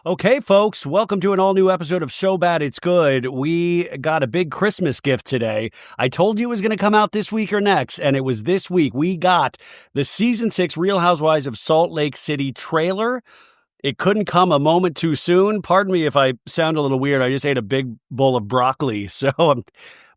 Okay, folks, welcome to an all-new episode of So Bad It's Good. We got a big Christmas gift today. I told you it was going to come out this week or next, and it was this week. We got the Season 6 Real Housewives of Salt Lake City trailer. It couldn't come a moment too soon. Pardon me if I sound a little weird. I just ate a big bowl of broccoli, so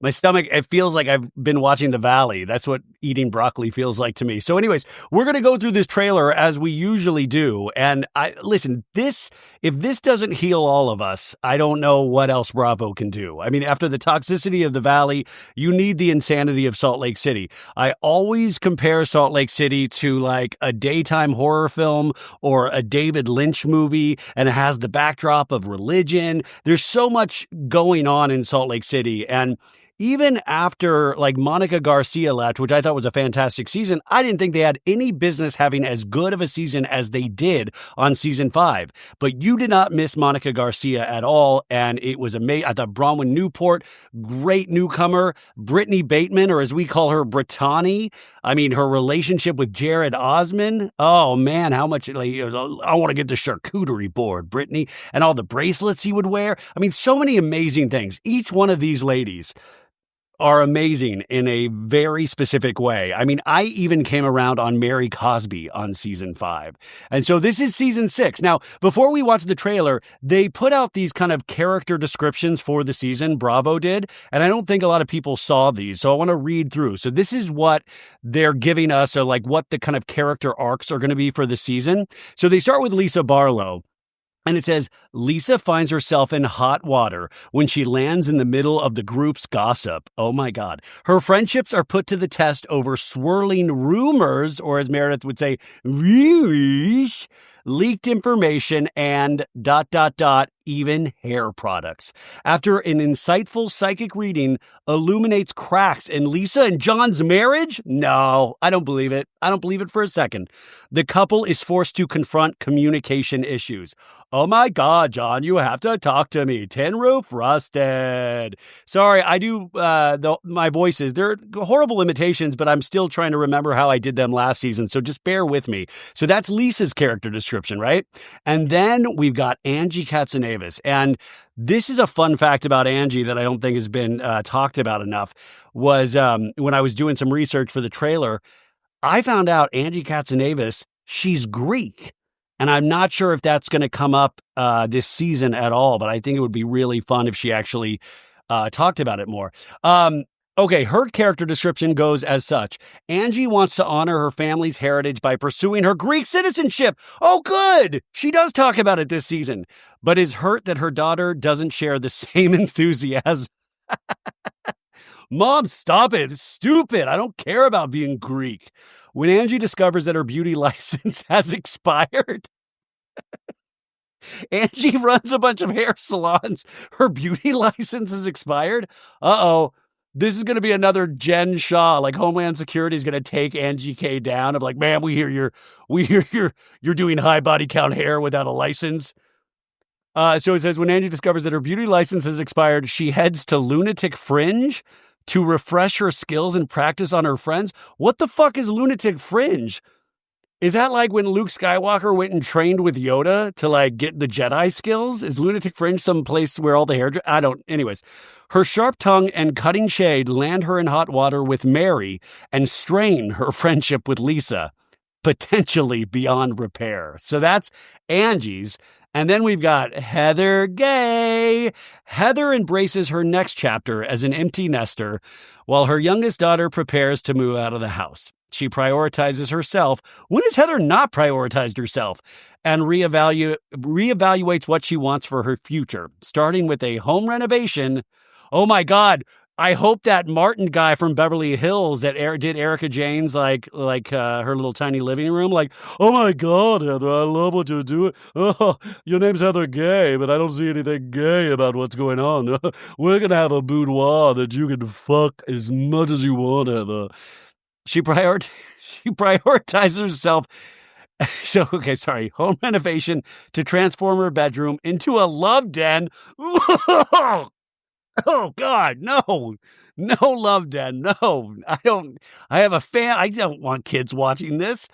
my stomach, it feels like I've been watching The Valley. That's what eating broccoli feels like to me. So anyways, we're going to go through this trailer as we usually do. And listen, if this doesn't heal all of us, I don't know what else Bravo can do. I mean, after the toxicity of The Valley, you need the insanity of Salt Lake City. I always compare Salt Lake City to like a daytime horror film or a David Lynch movie, and it has the backdrop of religion. There's so much going on in Salt Lake City. And even after like Monica Garcia left, which I thought was a fantastic season, I didn't think they had any business having as good of a season as they did on season 5. But you did not miss Monica Garcia at all. And it was amazing. I thought Bronwyn Newport, great newcomer. Brittany Bateman, or as we call her, Brittany. I mean, her relationship with Jared Osman. Oh man, how much, I want to get the charcuterie board, Brittany, and all the bracelets he would wear. I mean, so many amazing things. Each one of these ladies are amazing in a very specific way. I mean, I even came around on Mary Cosby on season 5. And so this is season 6. Now, before we watch the trailer, they put out these kind of character descriptions for the season, Bravo did, and I don't think a lot of people saw these. So I want to read through. So this is what they're giving us, or like what the kind of character arcs are going to be for the season. So they start with Lisa Barlow. And it says, Lisa finds herself in hot water when she lands in the middle of the group's gossip. Oh my God. Her friendships are put to the test over swirling rumors, or as Meredith would say, leaked information, and ... even hair products. After an insightful psychic reading illuminates cracks in Lisa and John's marriage? No, I don't believe it. I don't believe it for a second. The couple is forced to confront communication issues. Oh my God, John, you have to talk to me. Tin Roof Rusted. Sorry, I do my voices. They're horrible imitations, but I'm still trying to remember how I did them last season, so just bear with me. So that's Lisa's character description, right? And then we've got Angie Katzenavas. And this is a fun fact about Angie that I don't think has been talked about enough, was when I was doing some research for the trailer, I found out Angie Katzenavas, she's Greek. And I'm not sure if that's going to come up this season at all, but I think it would be really fun if she actually talked about it more. Okay, her character description goes as such. Angie wants to honor her family's heritage by pursuing her Greek citizenship. Oh, good! She does talk about it this season, but is hurt that her daughter doesn't share the same enthusiasm. Mom, stop it. It's stupid. I don't care about being Greek. When Angie discovers that her beauty license has expired, Angie runs a bunch of hair salons. Her beauty license is expired. Uh-oh. This is going to be another Jen Shaw, like Homeland Security is going to take Angie K down. I'm like, man, we hear you're doing high body count hair without a license. So it says, when Angie discovers that her beauty license has expired, she heads to Lunatic Fringe to refresh her skills and practice on her friends. What the fuck is Lunatic Fringe? Is that like when Luke Skywalker went and trained with Yoda to like get the Jedi skills? Is Lunatic Fringe some place where all the hair... Anyways, her sharp tongue and cutting shade land her in hot water with Mary and strain her friendship with Lisa, potentially beyond repair. So that's Angie's. And then we've got Heather Gay. Heather embraces her next chapter as an empty nester while her youngest daughter prepares to move out of the house. She prioritizes herself. When has Heather not prioritized herself? And reevaluates what she wants for her future, starting with a home renovation. Oh my God. I hope that Martin guy from Beverly Hills that did Erica Jane's like her little tiny living room. Like, oh my God, Heather, I love what you're doing. Oh, your name's Heather Gay, but I don't see anything gay about what's going on. We're going to have a boudoir that you can fuck as much as you want, Heather. She prioritizes herself. So, okay, sorry. Home renovation to transform her bedroom into a love den. Oh God, no love den. No, I have a fan. I don't want kids watching this.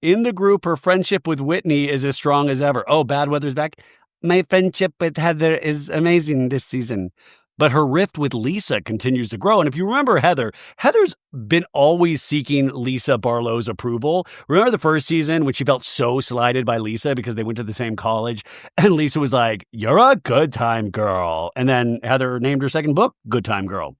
In the group, her friendship with Whitney is as strong as ever. Oh, bad weather's back. My friendship with Heather is amazing this season. But her rift with Lisa continues to grow. And if you remember Heather's been always seeking Lisa Barlow's approval. Remember the first season when she felt so slighted by Lisa because they went to the same college? And Lisa was like, "You're a good time girl." And then Heather named her second book, Good Time Girl.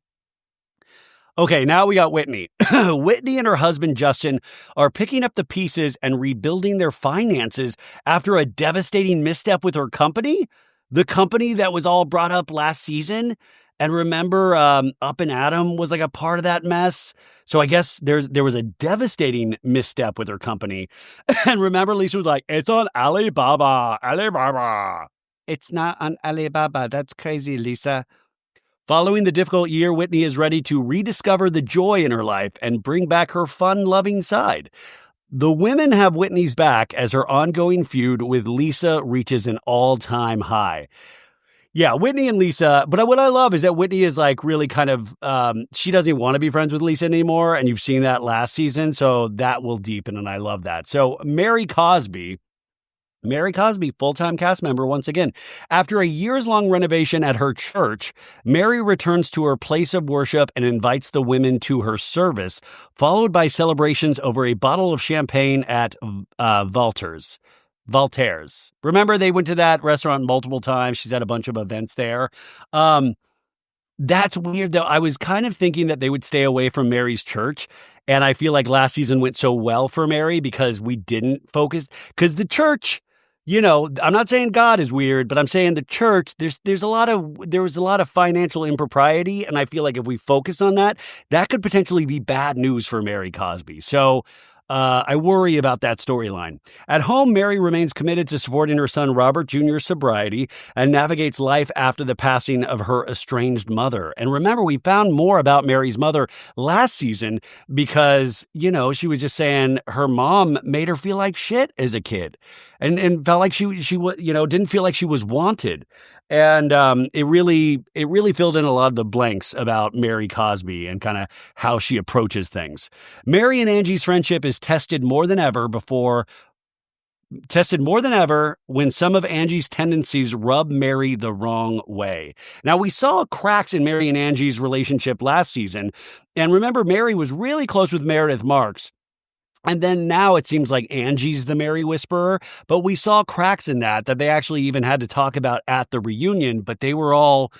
Okay, now we got Whitney. Whitney and her husband, Justin, are picking up the pieces and rebuilding their finances after a devastating misstep with her company. The company that was all brought up last season. And remember, Up and Adam was like a part of that mess. So I guess there was a devastating misstep with her company. And remember, Lisa was like, "It's on Alibaba. It's not on Alibaba. That's crazy, Lisa." Following the difficult year, Whitney is ready to rediscover the joy in her life and bring back her fun-loving side. The women have Whitney's back as her ongoing feud with Lisa reaches an all-time high. Yeah, Whitney and Lisa, but what I love is that Whitney is like really kind of, she doesn't even want to be friends with Lisa anymore, and you've seen that last season, so that will deepen, and I love that. So Mary Cosby, full-time cast member once again. After a years-long renovation at her church, Mary returns to her place of worship and invites the women to her service, followed by celebrations over a bottle of champagne at Voltaire's. Remember, they went to that restaurant multiple times. She's had a bunch of events there. That's weird, though. I was kind of thinking that they would stay away from Mary's church, and I feel like last season went so well for Mary because we didn't focus. Because the church... I'm not saying God is weird, but I'm saying the church, there was a lot of financial impropriety. And I feel like if we focus on that, that could potentially be bad news for Mary Cosby. So I worry about that storyline. At home, Mary remains committed to supporting her son Robert Jr.'s sobriety and navigates life after the passing of her estranged mother. And remember, we found more about Mary's mother last season because, she was just saying her mom made her feel like shit as a kid and felt like she didn't feel like she was wanted. And it really filled in a lot of the blanks about Mary Cosby and kind of how she approaches things. Mary and Angie's friendship is tested more than ever when some of Angie's tendencies rub Mary the wrong way. Now, we saw cracks in Mary and Angie's relationship last season. And remember, Mary was really close with Meredith Marks. And then now it seems like Angie's the Mary Whisperer, but we saw cracks in that they actually even had to talk about at the reunion, but they were all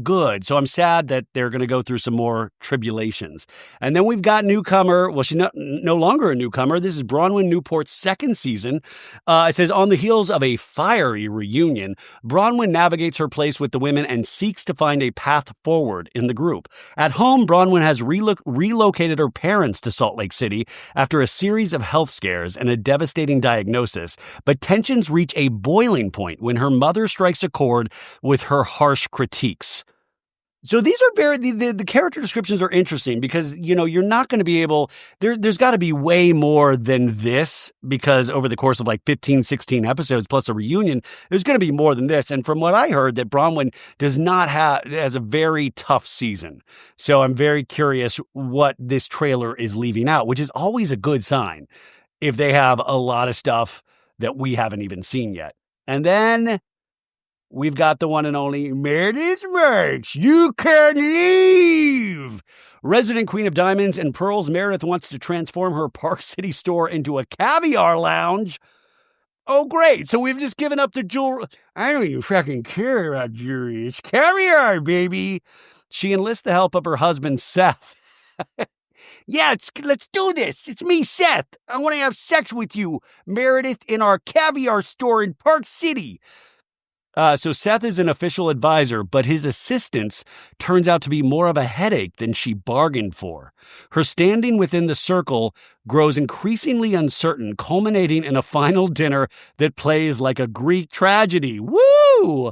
good. So I'm sad that they're going to go through some more tribulations. And then we've got newcomer. Well, she's no longer a newcomer. This is Bronwyn Newport's second season. It says, on the heels of a fiery reunion, Bronwyn navigates her place with the women and seeks to find a path forward in the group. At home, Bronwyn has relocated her parents to Salt Lake City after a series of health scares and a devastating diagnosis. But tensions reach a boiling point when her mother strikes a chord with her harsh critiques. So these are the character descriptions are interesting because, you're not going to be able, there's got to be way more than this because over the course of like 15, 16 episodes plus a reunion, there's going to be more than this. And from what I heard, that Bronwyn has a very tough season. So I'm very curious what this trailer is leaving out, which is always a good sign if they have a lot of stuff that we haven't even seen yet. And then we've got the one and only Meredith Marks. You can leave. Resident Queen of Diamonds and Pearls, Meredith wants to transform her Park City store into a caviar lounge. Oh, great. So we've just given up the jewelry. I don't even fucking care about jewelry. It's caviar, baby. She enlists the help of her husband, Seth. Yeah, let's do this. It's me, Seth. I want to have sex with you, Meredith, in our caviar store in Park City. So Seth is an official advisor, but his assistance turns out to be more of a headache than she bargained for. Her standing within the circle grows increasingly uncertain, culminating in a final dinner that plays like a Greek tragedy. Woo!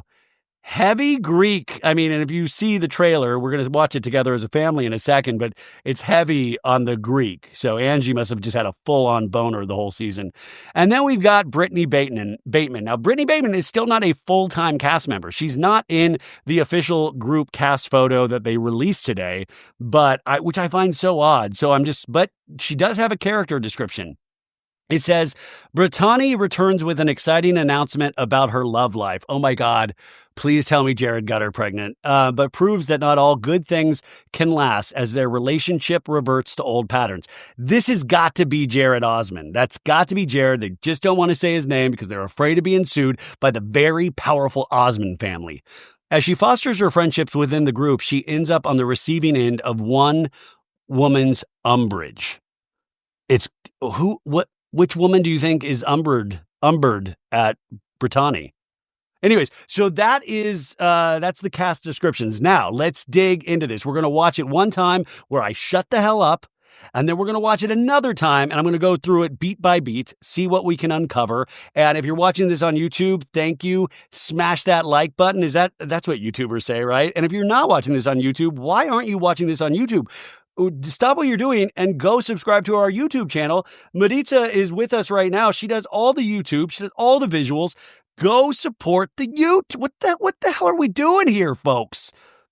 Heavy Greek. I mean, and if you see the trailer, we're going to watch it together as a family in a second, but it's heavy on the Greek. So Angie must have just had a full-on boner the whole season. And then we've got Brittany Bateman. Now, Brittany Bateman is still not a full-time cast member. She's not in the official group cast photo that they released today, which I find so odd. But she does have a character description. It says, Brittany returns with an exciting announcement about her love life. Oh my God, please tell me Jared got her pregnant. But proves that not all good things can last as their relationship reverts to old patterns. This has got to be Jared Osmond. That's got to be Jared. They just don't want to say his name because they're afraid of being sued by the very powerful Osmond family. As she fosters her friendships within the group, she ends up on the receiving end of one woman's umbrage. It's who, what? Which woman do you think is umbered at Brittany? Anyways, so that's the cast descriptions. Now, let's dig into this. We're going to watch it one time where I shut the hell up, and then we're going to watch it another time, and I'm going to go through it beat by beat, see what we can uncover. And if you're watching this on YouTube, thank you. Smash that like button. That's what YouTubers say, right? And if you're not watching this on YouTube, why aren't you watching this on YouTube? Stop what you're doing and go subscribe to our YouTube channel. Maritza is with us right now. She does all the YouTube. She does all the visuals. Go support the YouTube. What the hell are we doing here, folks?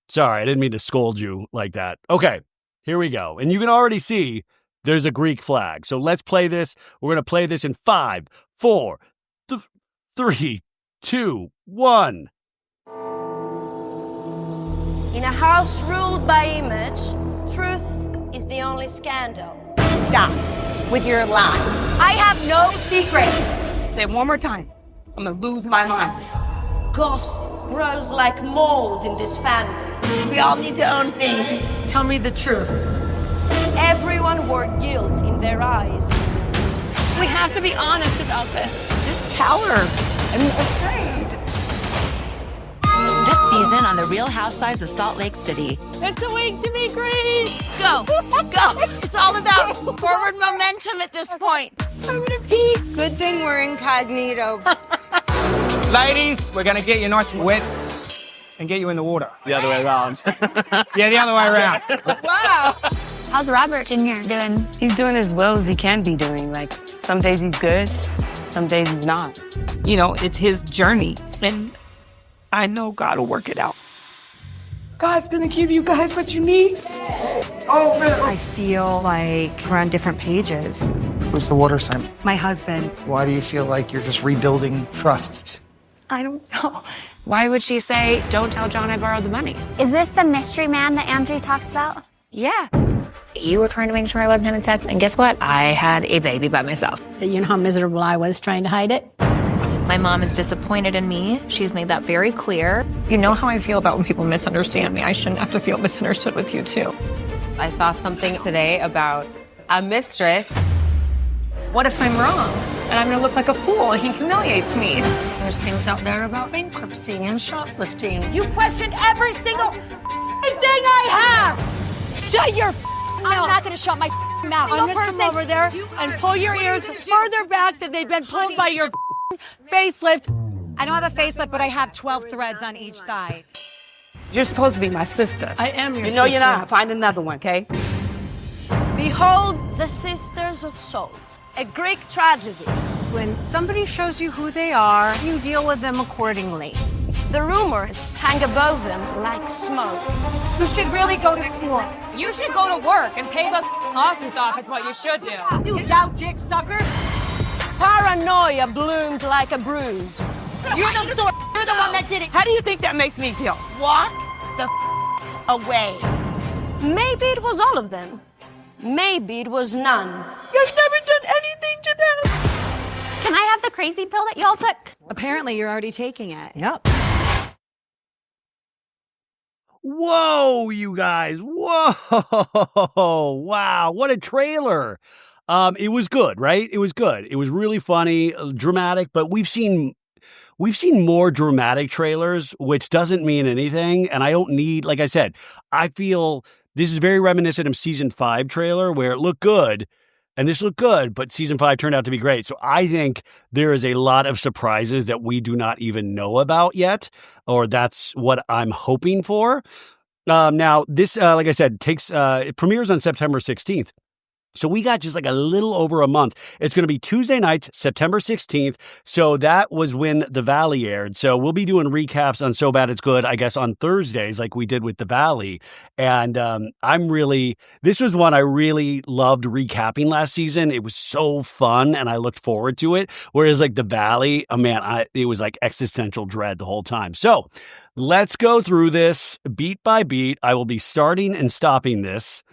Sorry, I didn't mean to scold you like that. Okay, here we go. And you can already see there's a Greek flag. So let's play this. We're going to play this in 5, 4, 3, 2, 1. In a house ruled by image, truth is the only scandal. Stop with your lie. I have no secrets. Say it one more time. I'm gonna lose my mind. Gossip grows like mold in this family. We all need to own things. Tell me the truth. Everyone wore guilt in their eyes. We have to be honest about this. Just tell her. I'm afraid. This season on The Real Housewives of Salt Lake City. It's a week to be great. Go. It's all about forward momentum at this point. I'm gonna pee. Good thing we're incognito. Ladies, we're gonna get you nice and wet and get you in the water. The other way around. Yeah, the other way around. Wow. How's Robert Jr. doing? He's doing as well as he can be doing. Like, some days he's good, some days he's not. You know, it's his journey, and I know God will work it out. God's gonna give you guys what you need. Oh, man. I feel like we're on different pages. Who's the water sign? My husband. Why do you feel like you're just rebuilding trust? I don't know. Why would she say, don't tell John I borrowed the money? Is this the mystery man that Andrew talks about? Yeah. You were trying to make sure I wasn't having sex, and guess what? I had a baby by myself. You know how miserable I was trying to hide it? My mom is disappointed in me. She's made that very clear. You know how I feel about when people misunderstand me. I shouldn't have to feel misunderstood with you, too. I saw something today about a mistress. What if I'm wrong? And I'm gonna look like a fool and he humiliates me. There's things out there about bankruptcy and shoplifting. You questioned every single thing I have. Shut your mouth. I'm not going to shut my mouth. I'm gonna come over there and pull your ears further back than they've been pulled by your facelift. I don't have a facelift, but I have 12 threads on each side. You're supposed to be my sister. I am your You know sister. you're not. Find another one, okay? Behold the Sisters of Salt, a Greek tragedy. When somebody shows you who they are, you deal with them accordingly. The rumors hang above them like smoke. You should really go to school. You should go to work and pay those lawsuits off. It's what you should do. You gout dick sucker. Paranoia bloomed like a bruise. You're the one that did it. How do you think that makes me feel? Walk the away. Maybe it was all of them. Maybe it was none. You've never done anything to them. Can I have the crazy pill that y'all took? Apparently, you're already taking it. Yep. Whoa, you guys. Whoa. Wow. What a trailer. It was good, right? It was good. It was really funny, dramatic, but we've seen more dramatic trailers, which doesn't mean anything. And I don't need, like I said, I feel this is very reminiscent of season 5 trailer where it looked good and this looked good, but season 5 turned out to be great. So I think there is a lot of surprises that we do not even know about yet, or that's what I'm hoping for. Now this, like I said, it premieres on September 16th. So we got just like a little over a month. It's going to be Tuesday nights, September 16th. So that was when The Valley aired. So we'll be doing recaps on So Bad It's Good, I guess, on Thursdays like we did with The Valley. And this was one I really loved recapping last season. It was so fun and I looked forward to it. Whereas like The Valley, it was like existential dread the whole time. So let's go through this beat by beat. I will be starting and stopping this.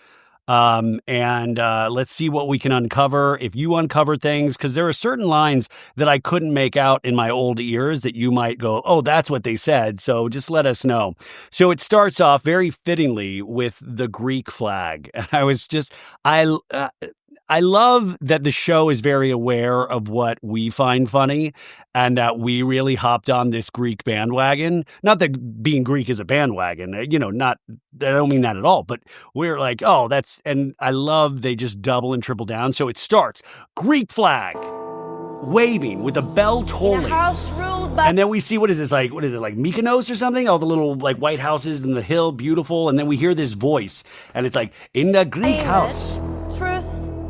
Let's see what we can uncover. If you uncover things, because there are certain lines that I couldn't make out in my old ears that you might go, oh, that's what they said. So just let us know. So it starts off very fittingly with the Greek flag. I love that the show is very aware of what we find funny and that we really hopped on this Greek bandwagon. Not that being Greek is a bandwagon, I don't mean that at all, but we're like, oh, and I love they just double and triple down. So it starts Greek flag waving with a bell tolling. And then we see, what is it, like Mykonos or something? All the little like white houses and the hill, beautiful. And then we hear this voice and it's like, in the Greek house. Truth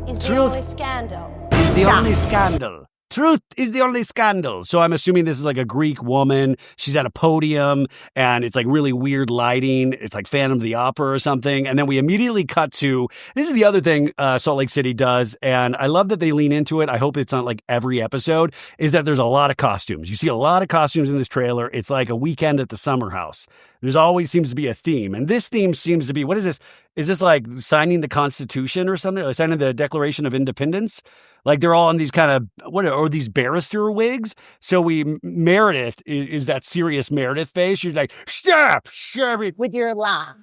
is the only scandal. Truth is the only scandal. So I'm assuming this is like a Greek woman. She's at a podium and it's like really weird lighting. It's like Phantom of the Opera or something. And then we immediately cut to, this is the other thing Salt Lake City does. And I love that they lean into it. I hope it's not like every episode, is that there's a lot of costumes. You see a lot of costumes in this trailer. It's like a weekend at the summer house. There's always seems to be a theme. And this theme seems to be, what is this? Is this like signing the Constitution or something? Or signing the Declaration of Independence? Like they're all in these kind of, or these barrister wigs? So Meredith is that serious Meredith face. She's like, stop it. With your lie.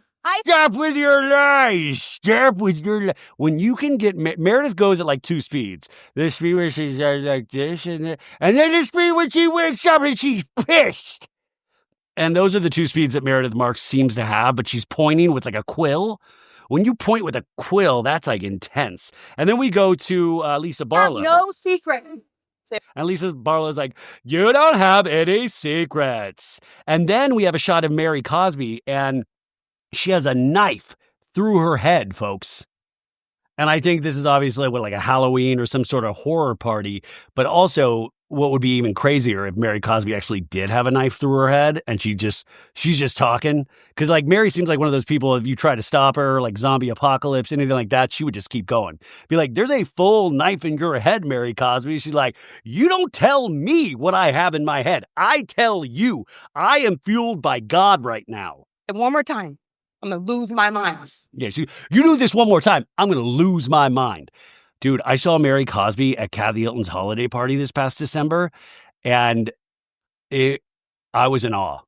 Stop with your lies. Stop with your lies. When you can get, Meredith goes at like 2 speeds. The speed where she's like this and then the speed when she wakes up and she's pissed. And those are the 2 speeds that Meredith Marks seems to have, but she's pointing with like a quill. When you point with a quill, that's like intense. And then we go to Lisa Barlow. No secret. And Lisa Barlow's like, you don't have any secrets. And then we have a shot of Mary Cosby, and she has a knife through her head, folks. And I think this is obviously like a Halloween or some sort of horror party, but also what would be even crazier if Mary Cosby actually did have a knife through her head and she's just talking. Because like Mary seems like one of those people, if you try to stop her, like zombie apocalypse, anything like that, she would just keep going. Be like, there's a full knife in your head, Mary Cosby. She's like, you don't tell me what I have in my head. I tell you, I am fueled by God right now. One more time, I'm going to lose my mind. Yes, you do this one more time, I'm going to lose my mind. Dude, I saw Mary Cosby at Kathy Hilton's holiday party this past December, and I was in awe.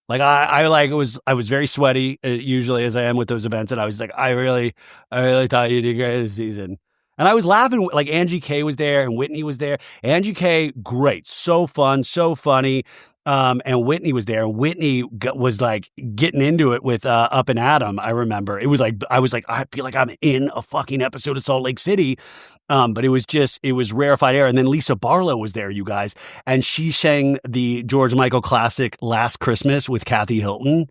Like I was very sweaty, usually as I am with those events, and I was like, I really thought you did great this season. And I was laughing, like Angie K was there and Whitney was there. Angie K, great, so fun, so funny. And Whitney was there. Whitney was like getting into it with Up and Adam. I remember it was like I feel like I'm in a fucking episode of Salt Lake City. But it was rarefied air. And then Lisa Barlow was there, you guys, and she sang the George Michael classic "Last Christmas" with Kathy Hilton.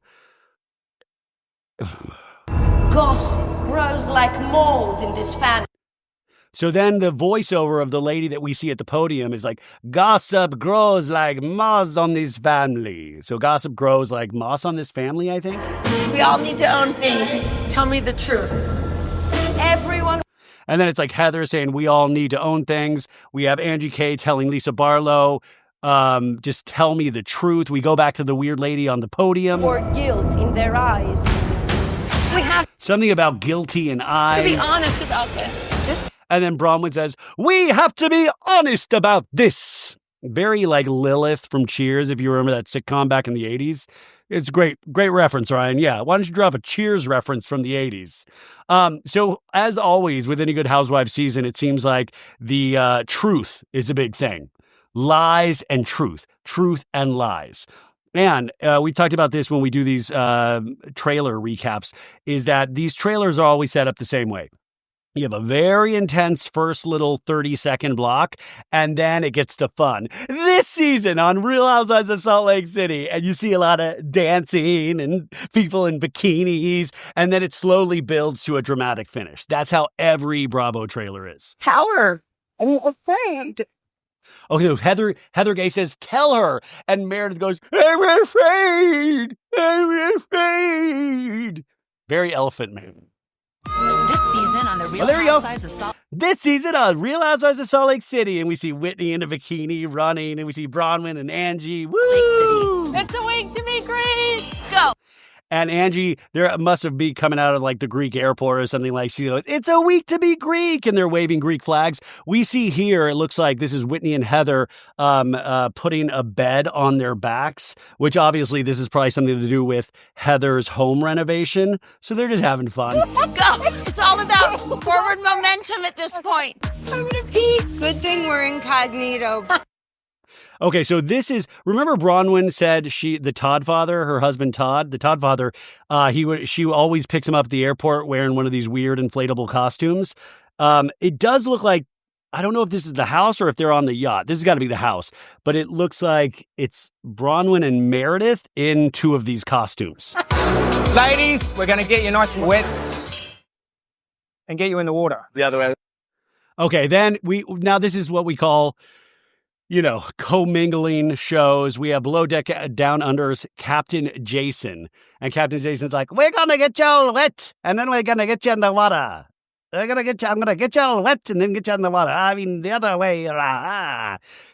Gossip grows like mold in this family. So then the voiceover of the lady that we see at the podium is like, gossip grows like moss on this family. So gossip grows like moss on this family, I think. We all need to own things. Tell me the truth. Everyone. And then it's like Heather saying, we all need to own things. We have Angie K telling Lisa Barlow, just tell me the truth. We go back to the weird lady on the podium. Or guilt in their eyes. We have something about guilty in eyes. to be honest about this. And then Bronwyn says, we have to be honest about this. Very like Lilith from Cheers, if you remember that sitcom back in the 80s. It's great reference, Ryan. Yeah, why don't you drop a Cheers reference from the 80s? So as always, with any Good Housewives season, it seems like the truth is a big thing. Lies and truth and lies. And we talked about this when we do these trailer recaps, is that these trailers are always set up the same way. You have a very intense first little 30-second block, and then it gets to fun. This season on Real Housewives of Salt Lake City, and you see a lot of dancing and people in bikinis, and then it slowly builds to a dramatic finish. That's how every Bravo trailer is. Howard, I'm afraid. Okay, so Heather Gay says, tell her. And Meredith goes, I'm afraid. I'm afraid. Very Elephant Man. This season on the Real there we go. Housewives of Salt This season on Real Housewives of Salt Lake City, and we see Whitney in a bikini running, and we see Bronwyn and Angie. Woo! It's a week to be great. Go. And Angie, there must have been coming out of like the Greek airport or something like she goes, it's a week to be Greek. And they're waving Greek flags. We see here, it looks like this is Whitney and Heather putting a bed on their backs, which obviously this is probably something to do with Heather's home renovation. So they're just having fun. Go. It's all about forward momentum at this point. I'm gonna pee. Good thing we're incognito. Okay, so this is, remember Bronwyn said the Todd father, her husband Todd, the Todd father, she always picks him up at the airport wearing one of these weird inflatable costumes. It does look like, I don't know if this is the house or if they're on the yacht. This has got to be the house, but it looks like it's Bronwyn and Meredith in two of these costumes. Ladies, we're going to get you nice and wet and get you in the water. The other way. Okay, then now this is what we call, commingling shows. We have Below Deck Down Under's Captain Jason. And Captain Jason's like, we're going to get you all wet, and then we're going to get you in the water. I'm going to get you all wet and then get you in the water. I mean, the other way.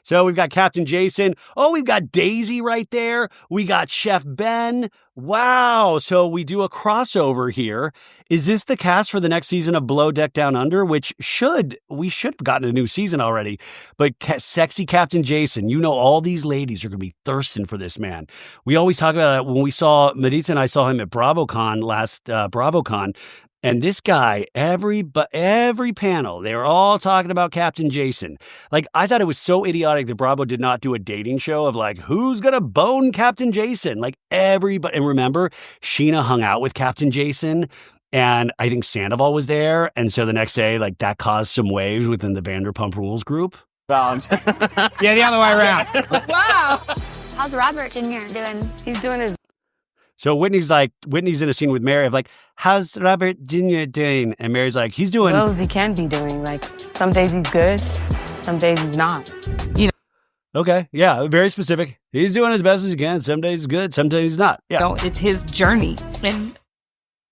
So we've got Captain Jason. Oh, we've got Daisy right there. We got Chef Ben. Wow. So we do a crossover here. Is this the cast for the next season of Below Deck Down Under? We should have gotten a new season already. But sexy Captain Jason, all these ladies are going to be thirsting for this man. We always talk about that when we saw, Maritza and I saw him at BravoCon last BravoCon. And this guy, every panel, they were all talking about Captain Jason. Like, I thought it was so idiotic that Bravo did not do a dating show of like, who's going to bone Captain Jason? Like everybody. And remember, Sheena hung out with Captain Jason. And I think Sandoval was there. And so the next day, like that caused some waves within the Vanderpump Rules group. Yeah, the other way around. Wow. How's Robert Jr. doing? He's doing his. So Whitney's in a scene with Mary of like, how's Robert Jr. doing? And Mary's like, he's doing well as he can be doing. Like, some days he's good, some days he's not. Okay, yeah, very specific. He's doing as best as he can. Some days he's good, some days he's not. Yeah. It's his journey, and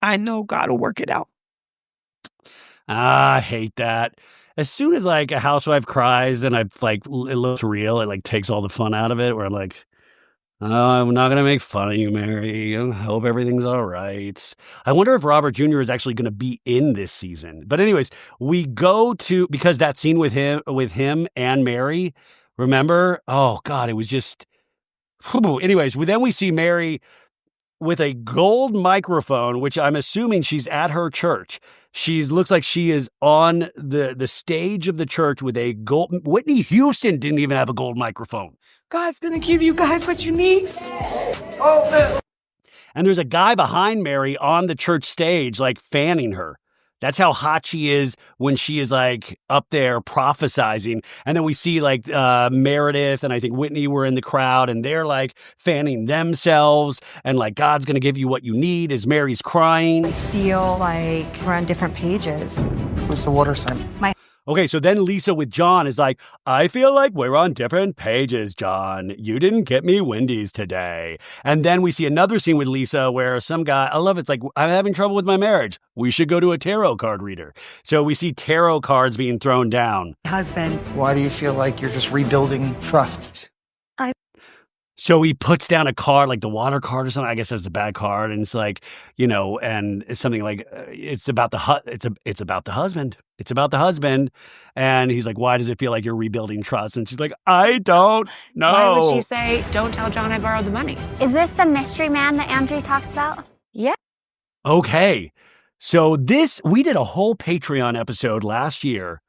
I know God will work it out. I hate that. As soon as like a housewife cries and it looks real, it like takes all the fun out of it. Where I'm like, oh, I'm not going to make fun of you, Mary. I hope everything's all right. I wonder if Robert Jr. is actually going to be in this season. But anyways, we go to, because that scene with him and Mary, remember? Oh, God, it was just, anyways, then we see Mary with a gold microphone, which I'm assuming she's at her church. Looks like she is on the stage of the church with a gold, Whitney Houston didn't even have a gold microphone. God's gonna give you guys what you need. Oh, man. And there's a guy behind Mary on the church stage, like fanning her. That's how hot she is when she is like up there prophesizing. And then we see like Meredith and I think Whitney were in the crowd and they're like fanning themselves and like God's going to give you what you need as Mary's crying. I feel like we're on different pages. What's the water sign? Okay, so then Lisa with John is like, I feel like we're on different pages, John. You didn't get me Wendy's today. And then we see another scene with Lisa where some guy, I love it, it's like, I'm having trouble with my marriage. We should go to a tarot card reader. So we see tarot cards being thrown down. Husband. Why do you feel like you're just rebuilding trust? So he puts down a card, like the water card or something. I guess that's a bad card. And it's like, and it's something like, it's about the husband. It's about the husband. And he's like, why does it feel like you're rebuilding trust? And she's like, I don't know. Why would she say, don't tell John I borrowed the money? Is this the mystery man that Andrew talks about? Yeah. Okay. So we did a whole Patreon episode last year.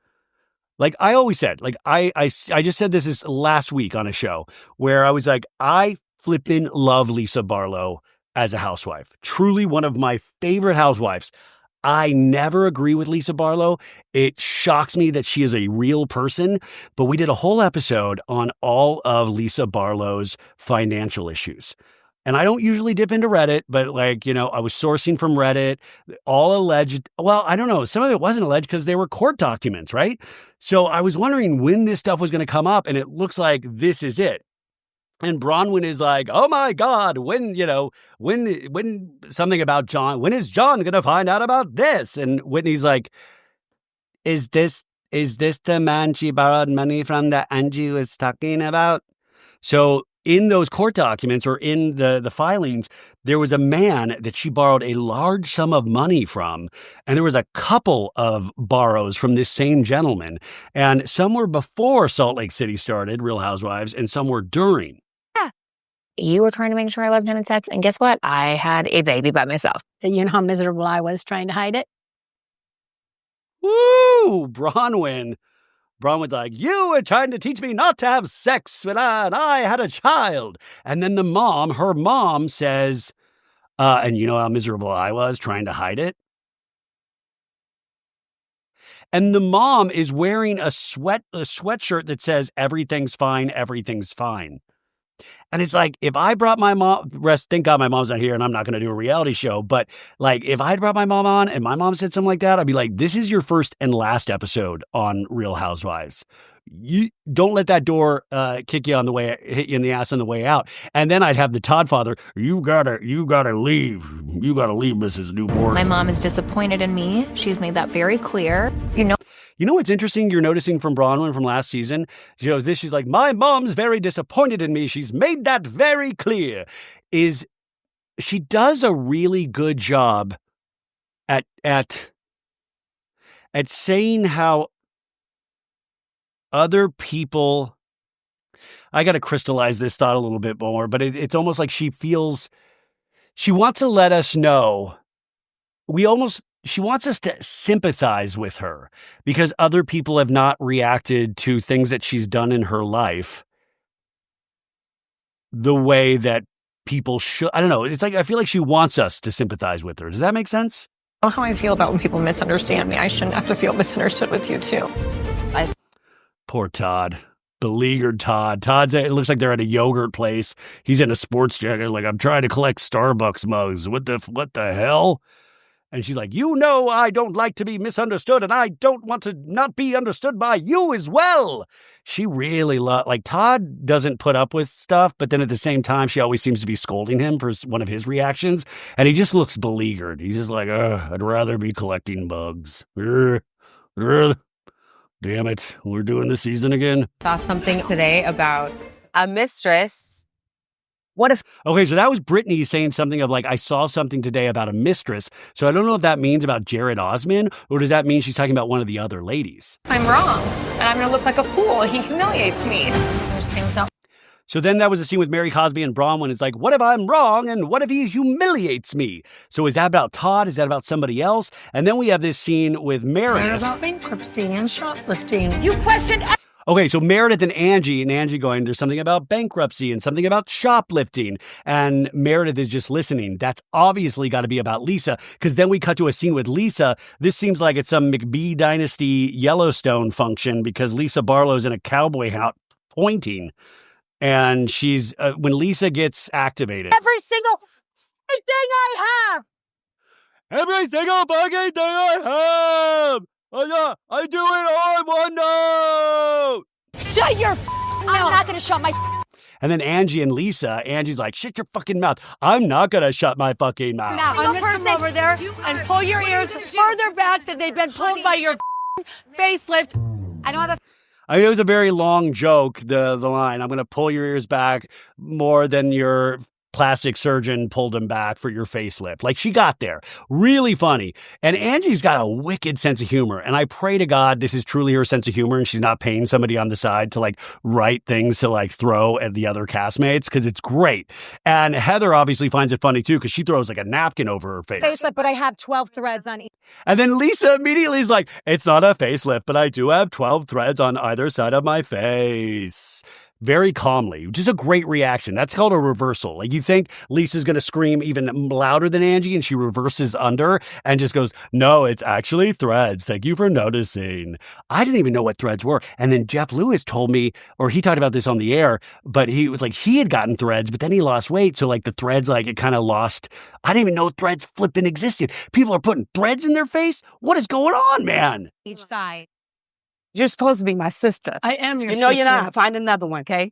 Like I always said, like I just said this is last week on a show where I was like, I flippin' love Lisa Barlow as a housewife. Truly one of my favorite housewives. I never agree with Lisa Barlow. It shocks me that she is a real person, but we did a whole episode on all of Lisa Barlow's financial issues. And I don't usually dip into Reddit, but I was sourcing from Reddit, all alleged. Well, I don't know. Some of it wasn't alleged because they were court documents, right? So I was wondering when this stuff was going to come up, and it looks like this is it. And Bronwyn is like, oh my God, when something about John, when is John going to find out about this? And Whitney's like, is this the man she borrowed money from that Angie was talking about? So in those court documents or in the filings, there was a man that she borrowed a large sum of money from. And there was a couple of borrows from this same gentleman. And some were before Salt Lake City started, Real Housewives, and some were during. You were trying to make sure I wasn't having sex. And guess what? I had a baby by myself. You know how miserable I was trying to hide it? Woo! Bronwyn's like, you were trying to teach me not to have sex when I had a child. And then her mom says, and you know how miserable I was trying to hide it? And the mom is wearing a sweatshirt that says, everything's fine, everything's fine. And it's like, if I brought my mom, thank God my mom's not here and I'm not going to do a reality show, but if I had brought my mom on and my mom said something like that, I'd be like, this is your first and last episode on Real Housewives. You don't let that door hit you in the ass on the way out. And then I'd have the Todd father, you gotta leave. You gotta leave, Mrs. Newport. My mom is disappointed in me. She's made that very clear. You know what's interesting you're noticing from Bronwyn from last season? She's like, my mom's very disappointed in me. She's made that very clear. She does a really good job at saying how other people, I got to crystallize this thought a little bit more, but it's almost like she wants to let us know. She wants us to sympathize with her because other people have not reacted to things that she's done in her life the way that people should. I don't know. It's like, I feel like she wants us to sympathize with her. Does that make sense? I know how I feel about when people misunderstand me. I shouldn't have to feel misunderstood with you too. Poor Todd. Beleaguered Todd. It looks like they're at a yogurt place. He's in a sports jacket. Like, I'm trying to collect Starbucks mugs. What the hell? And she's like, I don't like to be misunderstood and I don't want to not be understood by you as well. She really Todd doesn't put up with stuff, but then at the same time, she always seems to be scolding him for one of his reactions. And he just looks beleaguered. He's just like, I'd rather be collecting bugs. Damn it. We're doing the season again. Saw something today about a mistress. Okay, so that was Brittany saying something of I saw something today about a mistress. So I don't know if that means about Jared Osman, or does that mean she's talking about one of the other ladies? I'm wrong, and I'm going to look like a fool. He humiliates me. There's things out. So then that was a scene with Mary Cosby and Bronwyn. It's like, what if I'm wrong and what if he humiliates me? So is that about Todd? Is that about somebody else? And then we have this scene with Meredith. About bankruptcy and shoplifting. You questioned. Okay, so Meredith and Angie going, there's something about bankruptcy and something about shoplifting. And Meredith is just listening. That's obviously got to be about Lisa, because then we cut to a scene with Lisa. This seems like it's some McBee Dynasty Yellowstone function because Lisa Barlow's in a cowboy hat pointing. And she's, when Lisa gets activated. Every single thing I have. Every single fucking thing I have. I do it all in one note. Shut your I'm not going to shut my And then Angie and Lisa, Angie's like, shut your fucking mouth. I'm not going to shut my fucking mouth. I'm going to come over there and pull your ears further back than they've been pulled by your facelift. I don't have it was a very long joke, the line, I'm going to pull your ears back more than your plastic surgeon pulled him back for your facelift. She got there. Really funny. And Angie's got a wicked sense of humor. And I pray to God this is truly her sense of humor and she's not paying somebody on the side to write things to throw at the other castmates, because it's great. And Heather obviously finds it funny too, because she throws a napkin over her face. Facelift, but I have 12 threads on each. And then Lisa immediately is like, it's not a facelift, but I do have 12 threads on either side of my face. very calmly. Just a great reaction. That's called a reversal. Like, you think Lisa's going to scream even louder than Angie, and she reverses under and just goes, no, it's actually threads. Thank you for noticing. I didn't even know what threads were. And then Jeff Lewis told me, or he talked about this on the air, but he was like, he had gotten threads, but then he lost weight. So like the threads, like it kind of lost. I didn't even know threads flipping existed. People are putting threads in their face. What is going on, man? Each side. You're supposed to be my sister. I am your sister. You know you're not. Find another one, okay?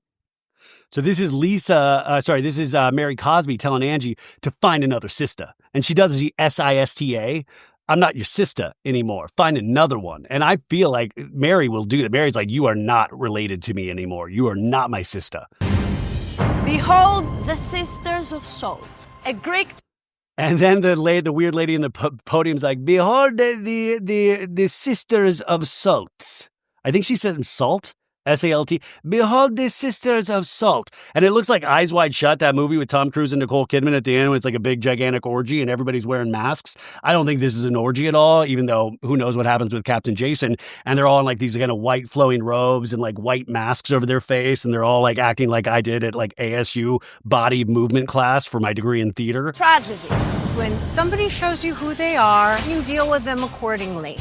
So this is this is Mary Cosby telling Angie to find another sister. And she does the SISTA. I'm not your sister anymore. Find another one. And I feel like Mary will do that. Mary's like, you are not related to me anymore. You are not my sister. Behold the sisters of salt, a Greek. And then the weird lady in the podium's like, behold the sisters of salt. I think she said salt, S-A-L-T. Behold the sisters of salt. And it looks like Eyes Wide Shut, that movie with Tom Cruise and Nicole Kidman at the end when it's like a big gigantic orgy and everybody's wearing masks. I don't think this is an orgy at all, even though who knows what happens with Captain Jason. And they're all in like these kind of white flowing robes and like white masks over their face. And they're all like acting like I did at like ASU body movement class for my degree in theater. Tragedy. When somebody shows you who they are, you deal with them accordingly.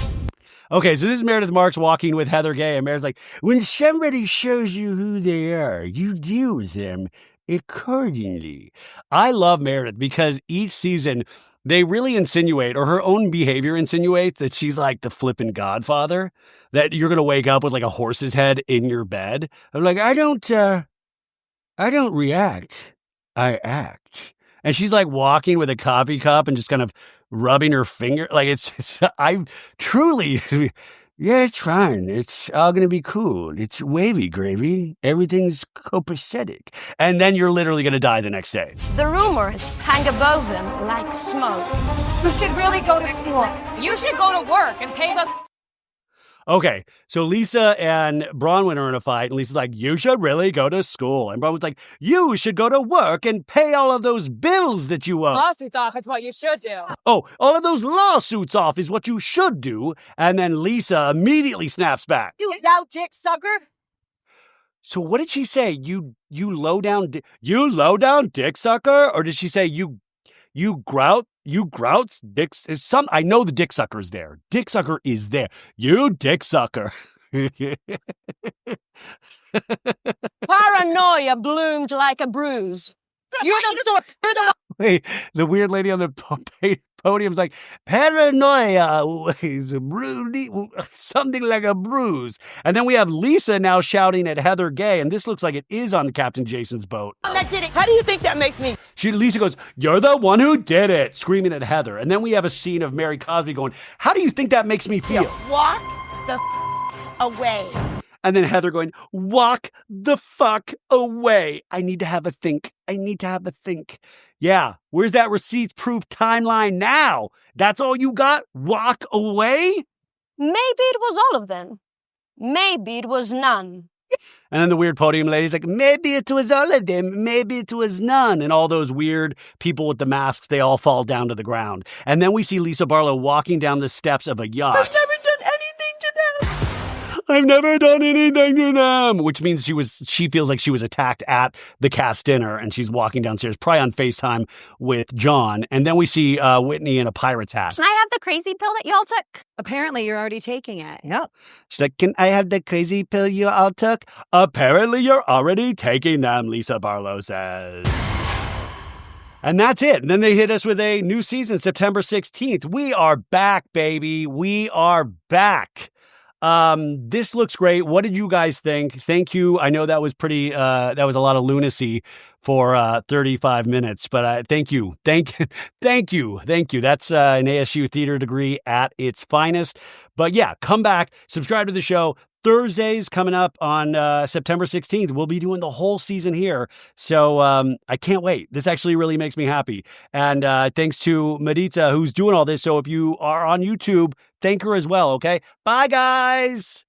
Okay, so this is Meredith Marks walking with Heather Gay, and Meredith's like, when somebody shows you who they are, you deal with them accordingly. I love Meredith because each season they really insinuate, or her own behavior insinuates, that she's like the flippin' godfather, that you're going to wake up with like a horse's head in your bed. I'm like, I don't react, I act. And she's like walking with a coffee cup and just kind of rubbing her finger. Like I truly, yeah, it's fine. It's all going to be cool. It's wavy gravy. Everything's copacetic. And then you're literally going to die the next day. The rumors hang above them like smoke. You should really go to school. You should go to work and pay those. Okay, so Lisa and Bronwyn are in a fight, and Lisa's like, you should really go to school. And Bronwyn's like, you should go to work and pay all of those bills that you owe. Lawsuits off is what you should do. Oh, all of those lawsuits off is what you should do. And then Lisa immediately snaps back. You thou dick sucker. So what did she say? You low down dick sucker? Or did she say you grout dicks? I know the dick sucker is there. Dick sucker is there. You dick sucker. Paranoia bloomed like a bruise. Wait, the weird lady on the podium's like, paranoia is something like a bruise. And then we have Lisa now shouting at Heather Gay, and this looks like it is on Captain Jason's boat. That did it. How do you think that makes me? Lisa goes, you're the one who did it, screaming at Heather. And then we have a scene of Mary Cosby going, how do you think that makes me feel? Walk the away. And then Heather going, walk the fuck away. I need to have a think. Yeah, where's that receipts-proof timeline now? That's all you got? Walk away? Maybe it was all of them. Maybe it was none. And then the weird podium lady's like, maybe it was all of them. Maybe it was none. And all those weird people with the masks, they all fall down to the ground. And then we see Lisa Barlow walking down the steps of a yacht. I've never done anything to them. I've never done anything to them, which means she feels like she was attacked at the cast dinner, and she's walking downstairs, probably on FaceTime with John. And then we see Whitney in a pirate's hat. Can I have the crazy pill that y'all took? Apparently, you're already taking it. Yep. She's like, can I have the crazy pill you all took? Apparently, you're already taking them, Lisa Barlow says. And that's it. And then they hit us with a new season, September 16th. We are back, baby. We are back. This looks great. What did you guys think? Thank you. I know that was that was a lot of lunacy for 35 minutes, but thank you. Thank you. That's an ASU theater degree at its finest. But yeah, come back, subscribe to the show. Thursdays coming up on September 16th. We'll be doing the whole season here. So I can't wait. This actually really makes me happy. And thanks to Maritza, who's doing all this. So if you are on YouTube, thank her as well, okay? Bye, guys.